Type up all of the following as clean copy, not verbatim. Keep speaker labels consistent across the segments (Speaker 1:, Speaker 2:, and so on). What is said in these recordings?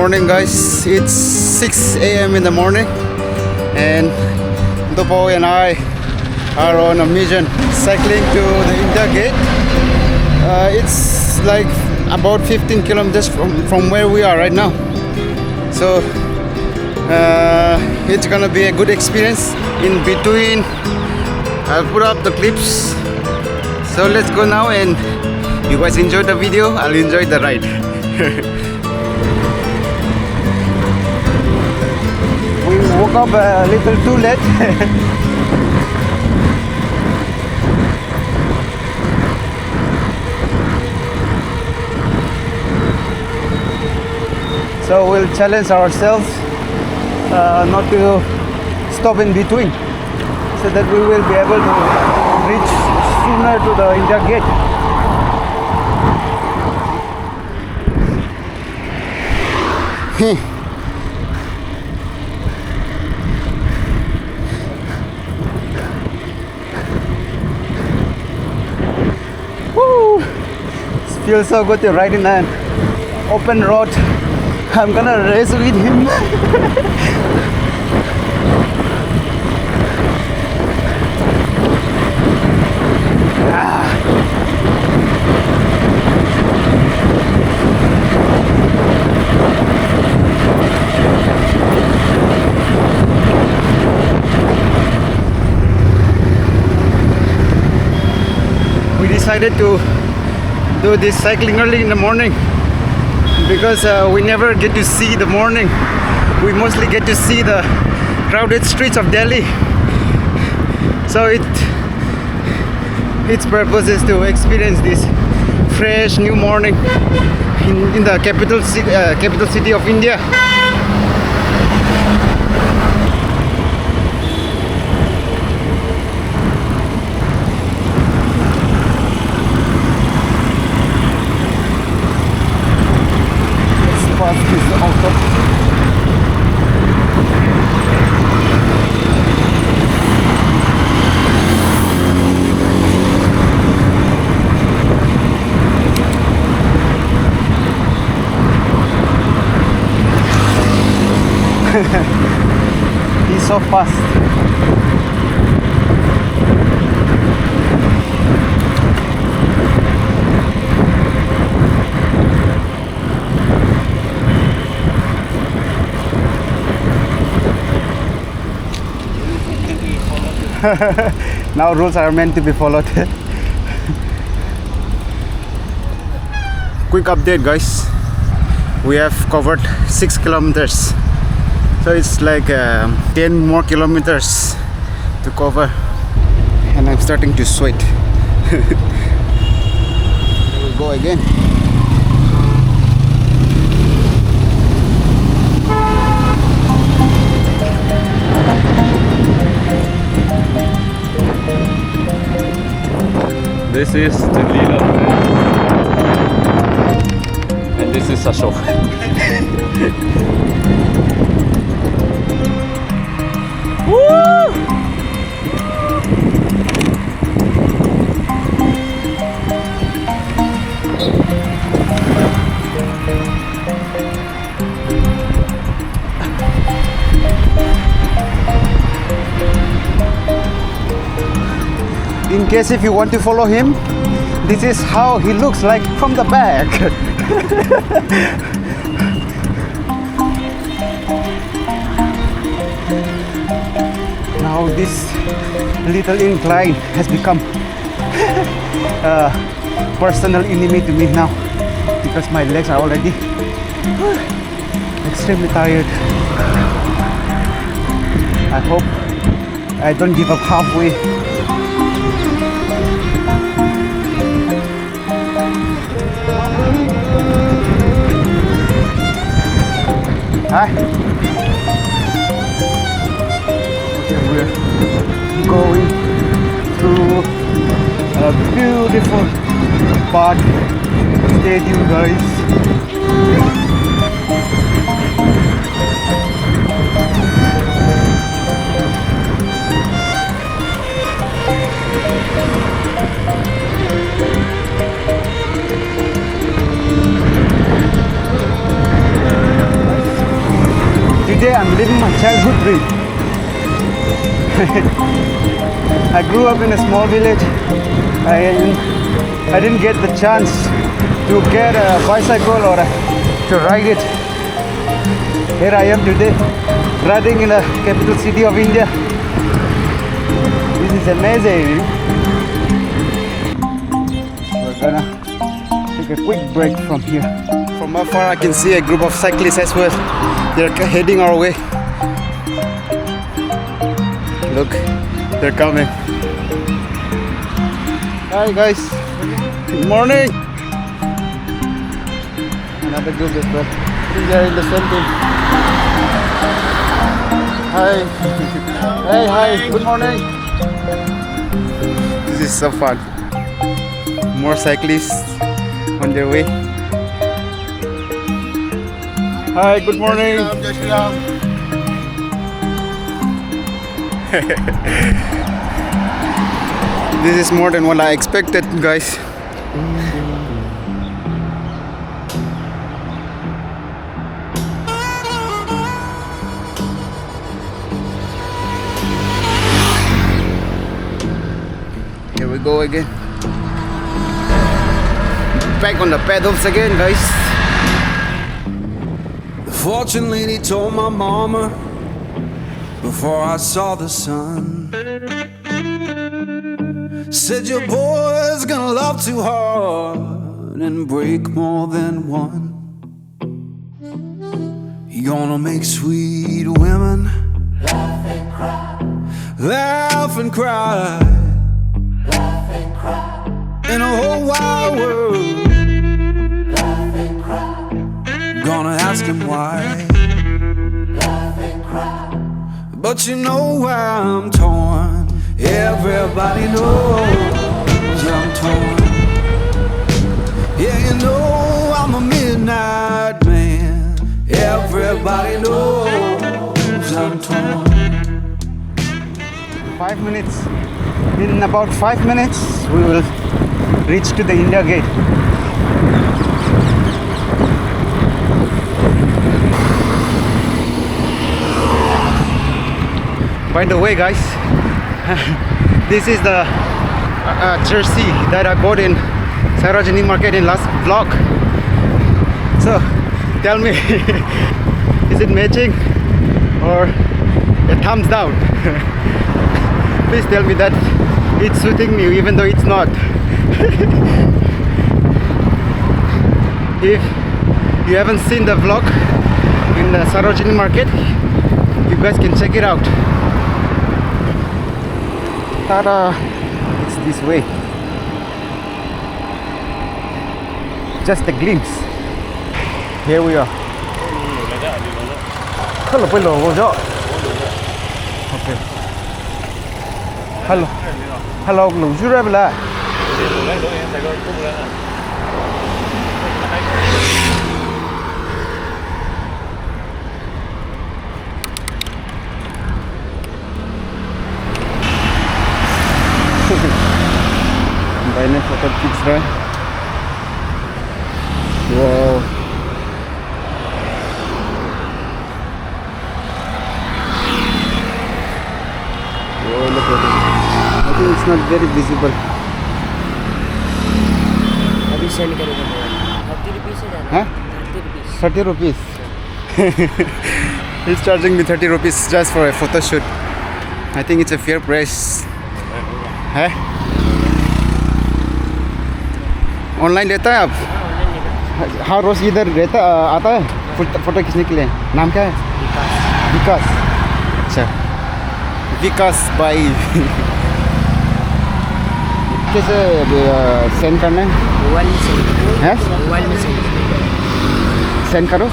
Speaker 1: morning, guys. It's 6 a.m. in the morning, and Dupo and I are on a mission cycling to the India Gate. It's like about 15 kilometers from where we are right now. So it's gonna be a good experience. In between, I'll put up the clips. So let's go now, and you guys enjoy the video. I'll enjoy the ride. We woke up a little too late. So we'll challenge ourselves not to stop in between, so that we will be able to reach sooner to the India Gate. Woo! It feels so good to ride in an open road. I'm gonna race with him. We decided to do this cycling early in the morning because we never get to see the morning. We mostly get to see the crowded streets of Delhi. So its purpose is to experience this fresh new morning in the capital city of India. He's so fast. Now rules are meant to be followed. Quick update, guys. We have covered 6 kilometers. So it's like 10 more kilometers to cover, and I'm starting to sweat. Here we go again.
Speaker 2: This is the Leela, and this is Ashok. Woo!
Speaker 1: In case if you want to follow him, this is how he looks like from the back. Now this little incline has become a personal enemy to me now, because my legs are already extremely tired. I hope I don't give up halfway. Hi. Okay, we're going through a beautiful park stadium, guys. living my childhood dream. I grew up in a small village. I didn't get the chance to get a bicycle or to ride it. Here I am today, riding in the capital city of India. This is amazing. We're gonna take a quick break from here. From afar, I can see a group of cyclists as well. They're heading our way. Look, they're coming. Hi guys, good morning. Another group as well. They're in the same team. Hi. Hey, hi, good morning. This is so fun. More cyclists on their way. Hi, good morning. This is more than what I expected, guys. Here we go again. Back on the pedals again, guys.
Speaker 3: The fortune lady told my mama before I saw the sun, said your boy's gonna love too hard and break more than one. You're gonna make sweet women laugh and cry, laugh and cry, laugh and cry, in a whole wide world. Laugh and cry, gonna ask him why. Laugh and cry, but you know why I'm torn. Everybody knows I'm torn. Yeah, you know I'm a midnight man. Everybody knows I'm torn.
Speaker 1: 5 minutes. In about 5 minutes, we will reach to the India Gate. By the way, guys, this is the jersey that I bought in Sarojini Market in last vlog. So, tell me, is it matching or a thumbs down? Please tell me that it's suiting me even though it's not. If you haven't seen the vlog in the Sarojini Market, you guys can check it out. Ta-da! It's this way. Just a glimpse. Here we are. Hello, hello, okay. Hello. Hello, lũ chú ra bela. Banyak foto kids right? Wow. Oh, look at it. I think it's not very visible.
Speaker 4: अभी send करेगा 30 rupees है जाना।
Speaker 1: Huh?
Speaker 4: 30 rupees
Speaker 1: 30 rupees. He's charging me 30 rupees just for a photo shoot. I think it's a fair price. है? Online लेता है आप? हाँ, रोज इधर रहता आता है फोटो खींचने के लिए। नाम क्या है? विकास। अच्छा, विकास भाई। कैसे सेंड करना है?
Speaker 4: मोबाइल में सेंड
Speaker 1: है?
Speaker 4: मोबाइल में
Speaker 1: सेंड करो।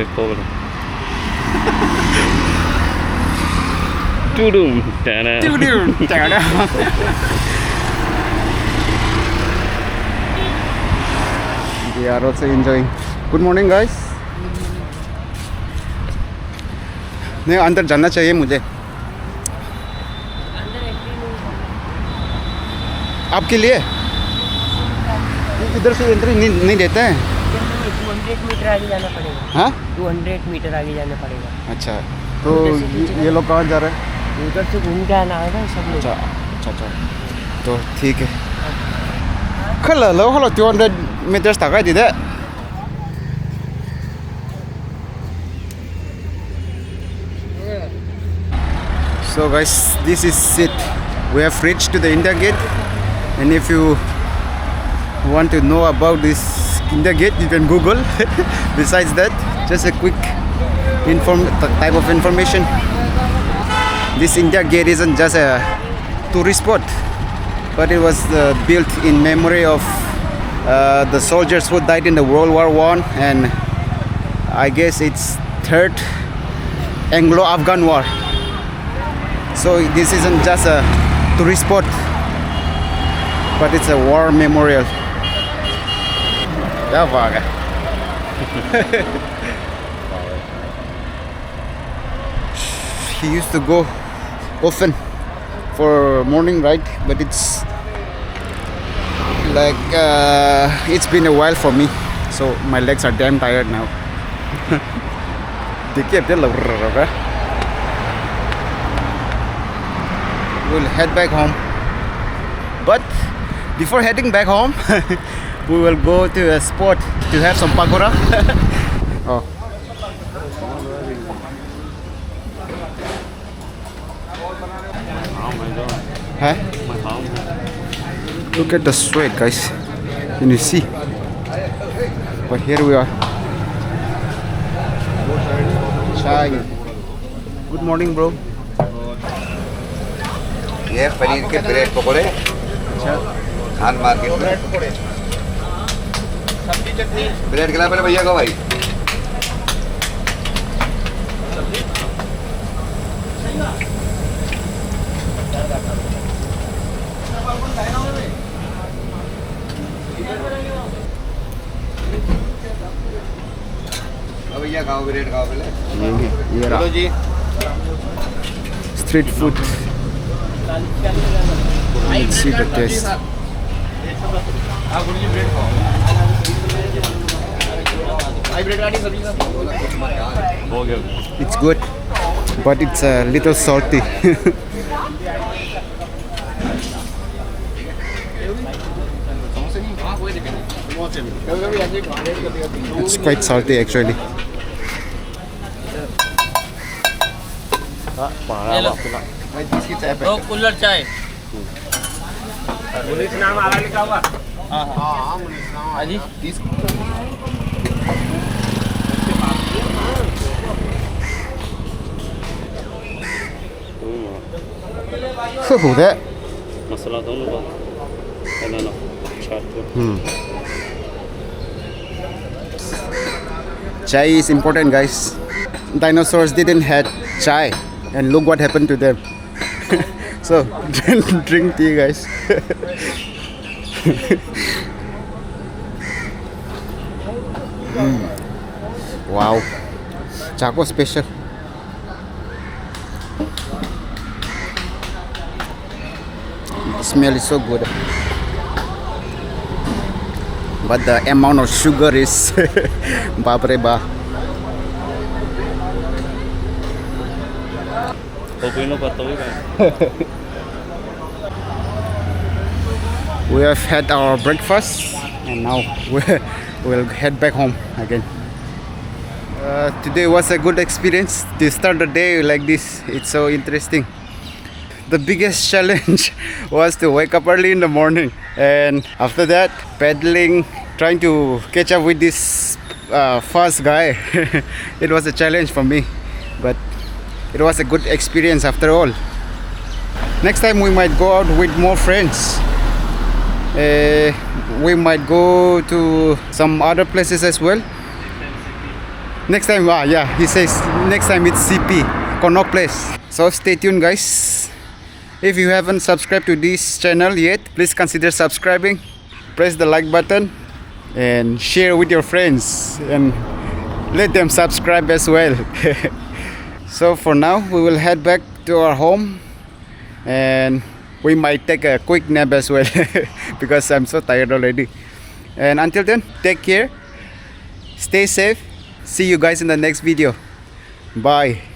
Speaker 2: एक तो Tudum. They are also enjoying. Good morning, guys. नहीं, अंदर जाना चाहिए मुझे। आपके लिए इधर से एंट्री नहीं देते हैं।
Speaker 4: 200 मीटर आगे जाना पड़ेगा।
Speaker 1: हाँ
Speaker 4: 200 मीटर आगे जाना पड़ेगा।
Speaker 1: अच्छा तो ये लोग कहाँ जा रहे हैं?
Speaker 4: उधर से घूम के आना होगा सब लोग।
Speaker 1: अच्छा अच्छा अच्छा तो ठीक है खला लो खला 200 meters takai tidak. So guys, this is it. We have reached to the India Gate, and if you want to know about this India Gate, you can Google. Besides that, just a quick type of information. This India Gate isn't just a tourist spot, but it was built in memory of the soldiers who died in the World War I, and I guess it's third Anglo-Afghan War. So this isn't just a tourist spot, but it's a war memorial. Yeah, vaga. He used to go often for morning ride, but it's like it's been a while for me, so my legs are damn tired now. We'll head back home, but before heading back home we will go to a spot to have some pakora. Oh. Huh? Look at the sweat, guys. Can you see? But here we are. Chai. Good morning, bro.
Speaker 5: ये पनीर के bread पकोड़े Khan market में bread खिला पहले भैया को भाई भैया खाओ ब्रेड खाओ पहले
Speaker 1: ये रहा
Speaker 5: जी
Speaker 1: street food. Let's see the taste. It's good, but it's a little salty. It's quite salty actually.
Speaker 4: दो कूलर चाय। मुनीस नाम आ रहा लिखा हुआ। हाँ मुनीस नाम अजी 30।
Speaker 1: Who that?
Speaker 6: मसाला दोनों का बनाना चाट
Speaker 1: Chai is important, guys. Dinosaurs didn't had chai, and look what happened to them. So drink tea, guys. Wow, Chaco special. The smell is so good, but the amount of sugar is babre ba. We have had our breakfast and now we'll head back home again. Today was a good experience to start the day like this. It's so interesting. The biggest challenge was to wake up early in the morning, and after that paddling, trying to catch up with this fast guy. It was a challenge for me, but it was a good experience after all. Next time we might go out with more friends. We might go to some other places as well. Next time, yeah, he says next time it's CP, Connaught Place. So stay tuned, guys. If you haven't subscribed to this channel yet, please consider subscribing. Press the like button and share with your friends and let them subscribe as well. So for now, we will head back to our home and we might take a quick nap as well because I'm so tired already. And until then, take care Stay safe. See you guys in the next video. Bye.